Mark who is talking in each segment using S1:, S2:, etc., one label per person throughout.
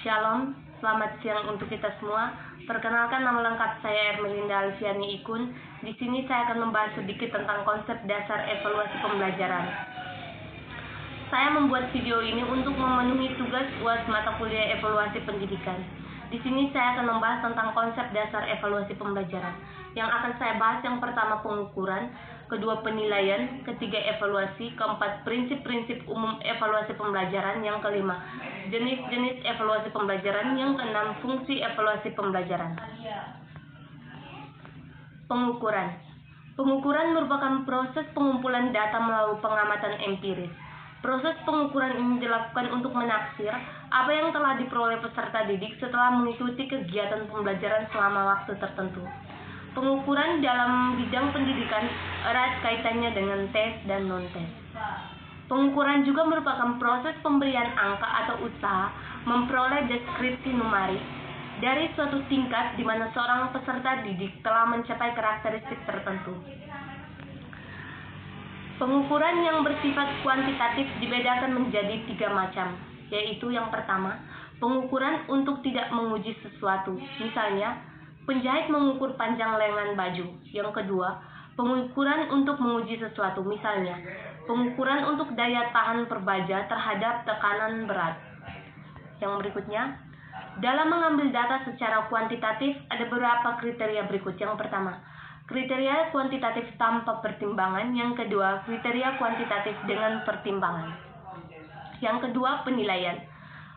S1: Shalom, selamat siang untuk kita semua. Perkenalkan, nama lengkap saya Ermelinda Alfiani Ikun. Di sini saya akan membahas sedikit tentang konsep dasar evaluasi pembelajaran. Saya membuat video ini untuk memenuhi tugas UAS mata kuliah evaluasi pendidikan. Di sini saya akan membahas tentang konsep dasar evaluasi pembelajaran. Yang akan saya bahas yang pertama pengukuran, kedua penilaian, ketiga evaluasi, keempat prinsip-prinsip umum evaluasi pembelajaran, yang kelima jenis-jenis evaluasi pembelajaran, yang keenam fungsi evaluasi pembelajaran. Pengukuran. Pengukuran merupakan proses pengumpulan data melalui pengamatan empiris. Proses pengukuran ini dilakukan untuk menaksir apa yang telah diperoleh peserta didik setelah mengikuti kegiatan pembelajaran selama waktu tertentu. Pengukuran dalam bidang pendidikan erat kaitannya dengan tes dan non-tes. Pengukuran juga merupakan proses pemberian angka atau usaha memperoleh deskripsi numerik dari suatu tingkat di mana seorang peserta didik telah mencapai karakteristik tertentu. Pengukuran yang bersifat kuantitatif dibedakan menjadi 3 macam, yaitu yang pertama, pengukuran untuk tidak menguji sesuatu, misalnya, penjahit mengukur panjang lengan baju. Yang kedua, pengukuran untuk menguji sesuatu, misalnya, pengukuran untuk daya tahan perbaja terhadap tekanan berat. Yang berikutnya, dalam mengambil data secara kuantitatif, ada beberapa kriteria berikut. Yang pertama, kriteria kuantitatif tanpa pertimbangan. Yang kedua, kriteria kuantitatif dengan pertimbangan. Yang kedua, penilaian.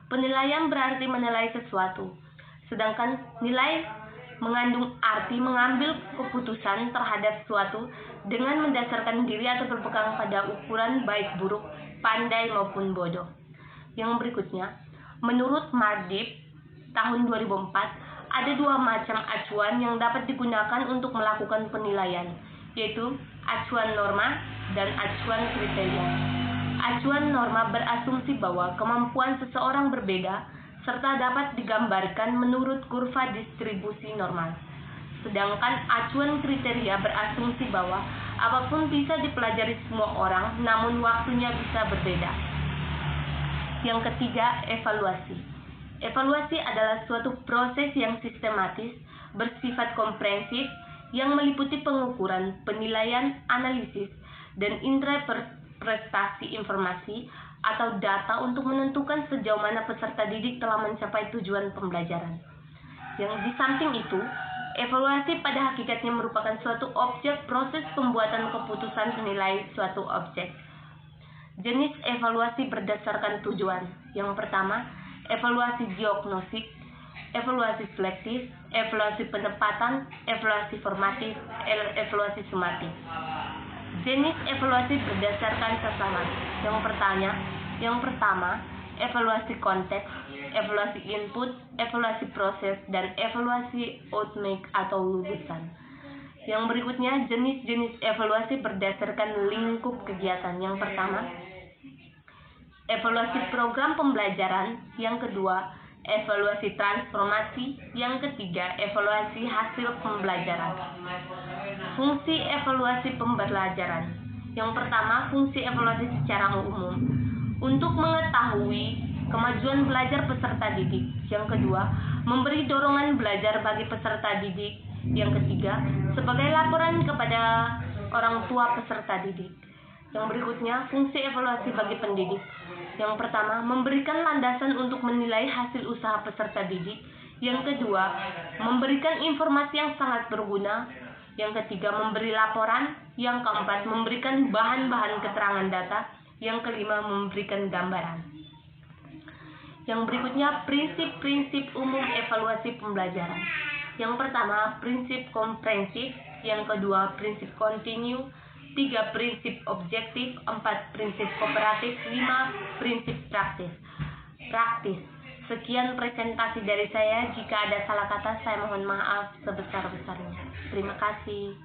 S1: Penilaian berarti menilai sesuatu. Sedangkan nilai mengandung arti mengambil keputusan terhadap sesuatu dengan mendasarkan diri atau berpegang pada ukuran baik buruk, pandai maupun bodoh. Yang berikutnya, menurut Mardip tahun 2004, ada 2 macam acuan yang dapat digunakan untuk melakukan penilaian, yaitu acuan norma dan acuan kriteria. Acuan norma berasumsi bahwa kemampuan seseorang berbeda serta dapat digambarkan menurut kurva distribusi normal. Sedangkan acuan kriteria berasumsi bahwa apapun bisa dipelajari semua orang, namun waktunya bisa berbeda. Yang ketiga, evaluasi. Evaluasi adalah suatu proses yang sistematis, bersifat komprehensif, yang meliputi pengukuran, penilaian, analisis, dan interpretasi informasi atau data untuk menentukan sejauh mana peserta didik telah mencapai tujuan pembelajaran. Yang di samping itu, evaluasi pada hakikatnya merupakan suatu objek proses pembuatan keputusan penilai suatu objek. Jenis evaluasi berdasarkan tujuan. Yang pertama, evaluasi diagnostik, evaluasi selektif, evaluasi penempatan, evaluasi formatif, evaluasi sumatif. Jenis evaluasi berdasarkan sasaran. Yang pertama, evaluasi konteks, evaluasi input, evaluasi proses, dan evaluasi outcome atau lulusan. Yang berikutnya, jenis-jenis evaluasi berdasarkan lingkup kegiatan. Yang pertama, evaluasi program pembelajaran. Yang kedua, evaluasi transformasi. Yang ketiga, evaluasi hasil pembelajaran. Fungsi evaluasi pembelajaran. Yang pertama, fungsi evaluasi secara umum untuk mengetahui kemajuan belajar peserta didik. Yang kedua, memberi dorongan belajar bagi peserta didik. Yang ketiga, sebagai laporan kepada orang tua peserta didik. Yang berikutnya, fungsi evaluasi bagi pendidik. Yang pertama, memberikan landasan untuk menilai hasil usaha peserta didik. Yang kedua, memberikan informasi yang sangat berguna. Yang ketiga, memberi laporan. Yang keempat, memberikan bahan-bahan keterangan data. Yang kelima, memberikan gambaran. Yang berikutnya, prinsip-prinsip umum evaluasi pembelajaran. Yang pertama, prinsip komprehensif. Yang kedua, prinsip kontinu. 3, prinsip objektif. 4, prinsip kooperatif. 5, prinsip praktis. Sekian presentasi dari saya. Jika ada salah kata, saya mohon maaf sebesar-besarnya. Terima kasih.